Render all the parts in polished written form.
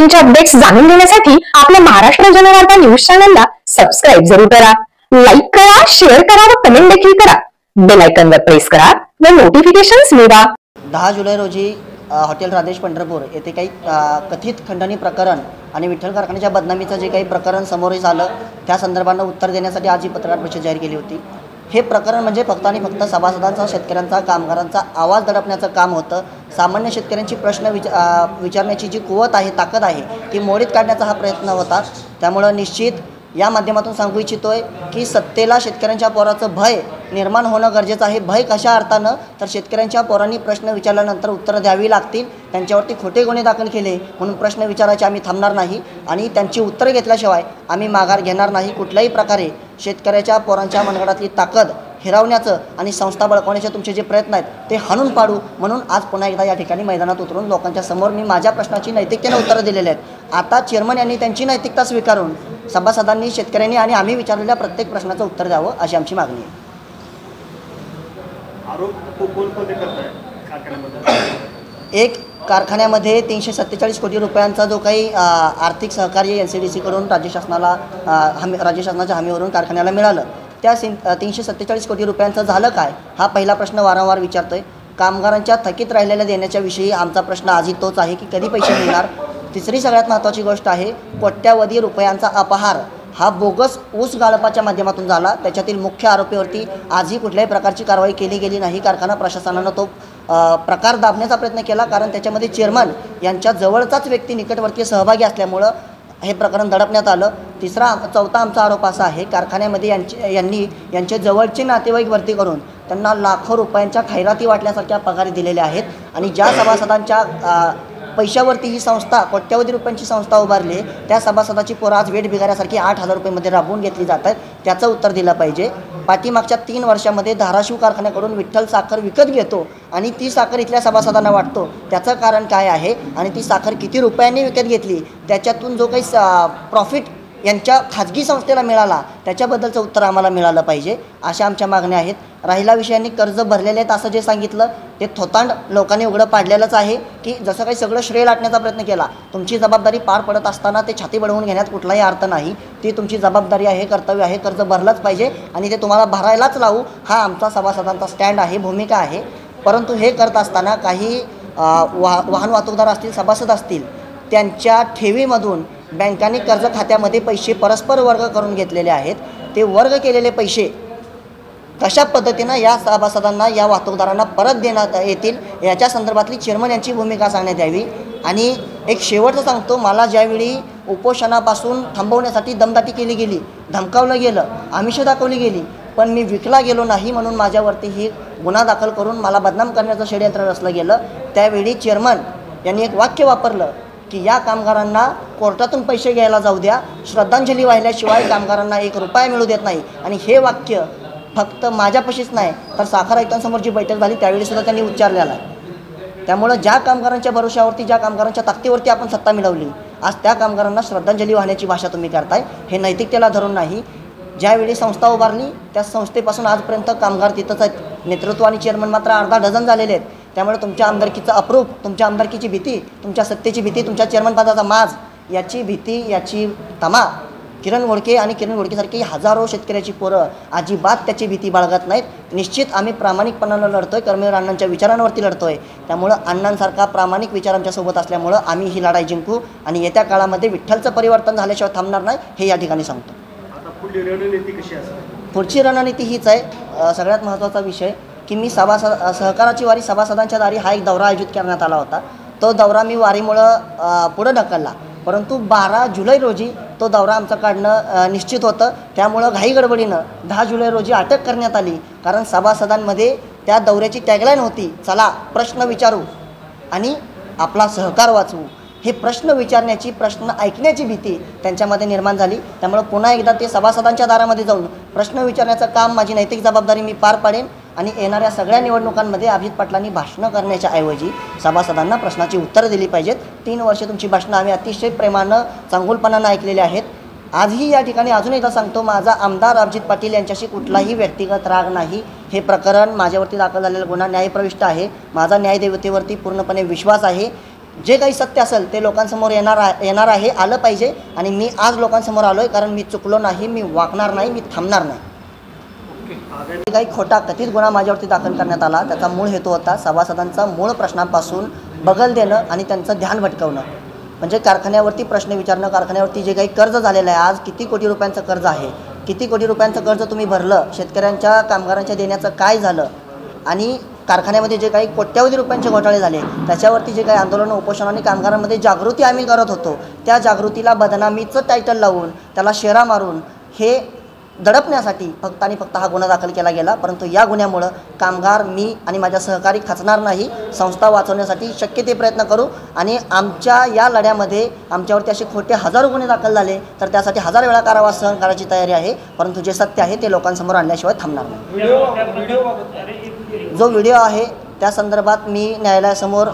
शेतकऱ्यांच्या अपडेट्स जाणून घेण्यासाठी आपल्या महाराष्ट्र जनवार्ता न्यूज चॅनलला सबस्क्राईब जरूर करा, लाईक करा, शेअर करा व कमेंट देखील करा। बेल आयकॉनवर प्रेस करा व नोटिफिकेशन्स मिळवा। 10 जुलै रोजी हॉटेल राधेश पंढरपूर येथे काही कथित खंडणी प्रकरण आणि विठ्ठल कारखान्याच्या बदनामीचं जे काही प्रकरण समोर आलं त्या संदर्भानं उत्तर देण्यासाठी आज ही पत्रकार परिषद जाहीर केली होती। हे प्रकरण म्हणजे फक्त आणि फक्त सभासदांचा, शेतकऱ्यांचा, कामगारांचा आवाज दडपण्याचं काम होतं। सामान्य शेतकऱ्यांची प्रश्न विचारण्याची जी कुवत आहे, ताकद आहे, ती मोडीत काढण्याचा हा प्रयत्न होता। त्यामुळे निश्चित या माध्यमातून सांगू इच्छितोय की सत्तेला शेतकऱ्यांच्या पोराचं भय निर्माण होणं गरजेचं आहे। भय कशा अर्थानं तर शेतकऱ्यांच्या पोरांनी प्रश्न विचारल्यानंतर उत्तरं द्यावी लागतील, त्यांच्यावरती खोटे गुन्हे दाखल केले म्हणून प्रश्न विचारायचे आम्ही थांबणार नाही आणि त्यांची उत्तरं घेतल्याशिवाय आम्ही माघार घेणार नाही। कुठल्याही प्रकारे शेतकऱ्याच्या पोरांच्या मनगटातली ताकद हिरावण्याचं आणि संस्था बळकावण्याचे तुमचे जे प्रयत्न आहेत ते हाणून पाडू म्हणून आज पुन्हा एकदा या ठिकाणी मैदानात उतरून लोकांच्या समोर मी माझ्या प्रश्नाची नैतिकतेने उत्तरं दिलेली आहेत। आता चेअरमन यांनी त्यांची नैतिकता स्वीकारून सभासदांनी, शेतकऱ्यांनी आणि आम्ही विचारलेल्या प्रत्येक प्रश्नाचं उत्तर द्यावं अशी आमची मागणी आहे। एक कारखान्यामध्ये 347 कोटी रुपयांचा जो काही आर्थिक सहकार्य NCDC कडून राज्य शासनाच्या हमीवरून कारखान्याला मिळालं, त्या 347 कोटी रुपयांचं झालं काय हा पहिला प्रश्न वारंवार विचारतोय। कामगारांच्या थकीत राहिलेल्या देण्याच्या विषयी आमचा प्रश्न आजही तोच आहे की कधी पैसे मिळणार। तिसरी सगळ्यात महत्त्वाची गोष्ट आहे, कोट्यावधी रुपयांचा अपहार हा बोगस ऊस गाळपाच्या माध्यमातून झाला। त्याच्यातील मुख्य आरोपीवरती आजही कुठल्याही प्रकारची कारवाई केली गेली नाही। कारखाना प्रशासनानं तो प्रकार दाबण्याचा प्रयत्न केला, कारण त्याच्यामध्ये चेअरमन यांच्या जवळचाच व्यक्ती निकटवर्तीय सहभागी असल्यामुळं हे प्रकरण दडपण्यात आलं। चौथा आमचा आरोप असा आहे, कारखान्यामध्ये यांचे जवळचे नातेवाईक भरती करून त्यांना लाखो रुपयांच्या खैराती वाटल्यासारख्या पगारी दिलेल्या आहेत आणि ज्या सभासदांच्या पैशावरती ही संस्था कोट्यावधी रुपयांची संस्था उभारली, त्या सभासदाची पोरं आज वेठ बिगाऱ्यासारखी 8,000 रुपयेमध्ये राबवून घेतली जातात, त्याचं उत्तर दिलं पाहिजे। पाठीमागच्या 3 वर्षामध्ये धाराशिव कारखान्याकडून विठ्ठल साखर विकत घेतो आणि ती साखर इथल्या सभासदांना वाटतो, त्याचं कारण काय आहे आणि ती साखर किती रुपयांनी विकत घेतली, त्याच्यातून जो काही प्रॉफिट यांच्या खाजगी संस्थेला मिळाला त्याच्याबद्दलचं उत्तर आम्हाला मिळालं पाहिजे, अशा आमच्या मागण्या आहेत। राहिला विषयांनी कर्ज भरलेले आहेत असं जे सांगितलं ते थोतांड लोकांनी उघडं पाडलेलंच आहे की जसं काही सगळं श्रेय लाटण्याचा प्रयत्न केला। तुमची जबाबदारी पार पडत असताना ते छाती बडवून घेण्यात कुठलाही अर्थ नाही। ती तुमची जबाबदारी आहे, कर्तव्य आहे, कर्ज भरलंच पाहिजे आणि ते तुम्हाला भरायलाच लावू हा आमचा सभासदांचा स्टँड आहे, भूमिका आहे। परंतु हे करत असताना काही वाहन वाहतूकदार असतील, सभासद असतील, त्यांच्या ठेवीमधून बँकांनी कर्ज खात्यामध्ये पैसे परस्पर वर्ग करून घेतलेले आहेत। ते वर्ग केलेले पैसे कशा पद्धतीनं या सभासदांना, या वाहतूकदारांना परत देण्यात येतील याच्या संदर्भातली चेअरमन यांची भूमिका सांगण्यात यावी। आणि एक शेवटचं सांगतो, मला ज्यावेळी उपोषणापासून थांबवण्यासाठी दमदाटी केली गेली, धमकावलं गेलं, आमिष दाखवली गेली, पण मी विकला गेलो नाही म्हणून माझ्यावरती ही गुन्हा दाखल करून मला बदनाम करण्याचं षडयंत्र रचलं गेलं, त्यावेळी चेअरमन यांनी एक वाक्य वापरलं की या कामगारांना कोर्टातून पैसे घ्यायला जाऊ द्या, श्रद्धांजली वाहिल्याशिवाय कामगारांना 1 रुपया मिळू देत नाही। आणि हे वाक्य फक्त माझ्यापाशीच नाही तर साखर आयुक्तांसमोर जी बैठक झाली त्यावेळीसुद्धा त्यांनी उच्चारलेला आहे। त्यामुळं ज्या कामगारांच्या भरोशावरती, ज्या कामगारांच्या ताकदीवरती आपण सत्ता मिळवली, आज त्या कामगारांना श्रद्धांजली वाहण्याची भाषा तुम्ही करताय, हे नैतिकतेला धरून नाही। ज्यावेळी संस्था उभारली त्या संस्थेपासून आजपर्यंत कामगार तिथंच आहेत, नेतृत्व आणि चेअरमन मात्र अर्धा डझन झालेले आहेत। त्यामुळे तुमच्या आमदारकीचं अप्रूप, तुमच्या आमदारकीची भीती, तुमच्या सत्तेची भीती, तुमच्या चेअरमन पदाचा माज याची भीती, याची तमा किरण घोडके आणि किरण घोडकेसारखी हजारो शेतकऱ्याची पोरं अजिबात त्याची भीती बाळगत नाहीत। निश्चित आम्ही प्रामाणिकपणानं लढतोय, कर्मवीर अण्णांच्या विचारांवरती लढतोय। त्यामुळं अण्णांसारखा प्रामाणिक विचार आमच्यासोबत असल्यामुळं आम्ही ही लढाई जिंकू आणि येत्या काळामध्ये विठ्ठलचं परिवर्तन झाल्याशिवाय थांबणार नाही, हे या ठिकाणी सांगतो। पुढची रणनीती हीच आहे। सगळ्यात महत्त्वाचा विषय की मी सहकाराची वारी सभासदांच्या दारी हा एक दौरा आयोजित करण्यात आला होता। तो दौरा मी वारीमुळं पुढं ढकलला, परंतु 12 जुलै रोजी तो दौरा आमचं काढणं निश्चित होतं। त्यामुळं घाई गडबडीनं 10 जुलै रोजी अटक करण्यात आली, कारण सभासदांमध्ये त्या दौऱ्याची टॅगलाईन होती, चला प्रश्न विचारू आणि आपला सहकार वाचवू। हे प्रश्न विचारण्याची, प्रश्न ऐकण्याची भीती त्यांच्यामध्ये निर्माण झाली। त्यामुळे पुन्हा एकदा ते सभासदांच्या दारामध्ये जाऊन प्रश्न विचारण्याचं काम, माझी नैतिक जबाबदारी मी पार पाडेन आणि येणाऱ्या सगळ्या निवडणुकांमध्ये अभिजित पाटलांनी भाषणं करण्याच्या ऐवजी सभासदांना प्रश्नाची उत्तरं दिली पाहिजेत। 3 वर्ष तुमची भाषणं आम्ही अतिशय प्रेमानं, चांगुलपणानं ऐकलेली आहेत। आजही या ठिकाणी अजून एकदा सांगतो, माझा आमदार अभिजित पाटील यांच्याशी कुठलाही व्यक्तिगत राग नाही। हे प्रकरण माझ्यावरती दाखल झालेला गुन्हा न्यायप्रविष्ट आहे। माझा न्यायदेवतेवरती पूर्णपणे विश्वास आहे। जे काही सत्य असेल ते लोकांसमोर येणार आहे, आलं पाहिजे. आणि मी आज लोकांसमोर आलो आहे कारण मी चुकलो नाही, मी वाकणार नाही, मी थांबणार नाही. काही खोटा कथित गुन्हा माझ्यावरती दाखल करण्यात आला, त्याचा मूळ हेतू होता सभासदांचा मूळ प्रश्नांपासून बगल देणं आणि त्यांचं ध्यान भटकवणं. म्हणजे कारखान्यावरती प्रश्न विचारणं, कारखान्यावरती जे काही कर्ज झालेलं आहे, आज किती कोटी रुपयांचं कर्ज आहे, किती कोटी रुपयांचं कर्ज तुम्ही भरलं, शेतकऱ्यांच्या कामगारांच्या देण्याचं काय झालं, आणि कारखान्यामध्ये जे काही कोट्यावधी रुपयांचे घोटाळे झाले त्याच्यावरती जे काही आंदोलन उपोषण आणि कामगारांमध्ये जागृती आम्ही करत होतो, त्या जागृतीला बदनामीचं टायटल लावून त्याला शेरा मारून हे दडपण्यासाठी फक्त आणि फक्त हा गुन्हा दाखल केला गेला. परंतु या गुन्ह्यामुळं कामगार, मी आणि माझ्या सहकारी खचणार नाही. संस्था वाचवण्यासाठी शक्य ते प्रयत्न करू. आणि आमच्या या लढ्यामध्ये आमच्यावरती असे खोटे हजारो गुन्हे दाखल झाले तर त्यासाठी 1000 वेळा कारावास सहन करायची तयारी आहे. परंतु जे सत्य आहे ते लोकांसमोर आणल्याशिवाय थांबणार नाही. जो व्हिडिओ आहे त्या संदर्भात मी न्यायालयासमोर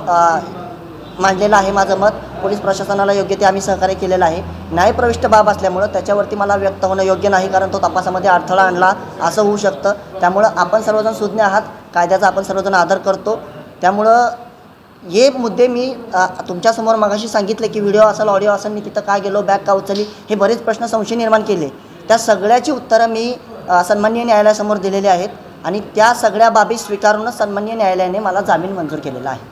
मांडलेलं आहे माझं मत. पोलीस प्रशासनाला योग्य ते आम्ही सहकार्य केलेलं आहे. न्यायप्रविष्ट बाब असल्यामुळं त्याच्यावरती मला व्यक्त होणं योग्य नाही, कारण तो तपासामध्ये अडथळा आणला असं होऊ शकतं. त्यामुळं आपण सर्वजण सुज्ञ आहात, कायद्याचा आपण सर्वजण आदर करतो. त्यामुळं हे मुद्दे मी तुमच्यासमोर मगाशी सांगितले की व्हिडिओ असेल, ऑडिओ असेल, मी तिथं का गेलो, बॅग का उचलली, हे बरेच प्रश्न संशय निर्माण केले. त्या सगळ्याची उत्तरं मी सन्माननीय न्यायालयासमोर दिलेली आहेत आणि त्या सगळ्या बाबी स्वीकारूनच सन्माननीय न्यायालयाने मला जामीन मंजूर केलेला आहे.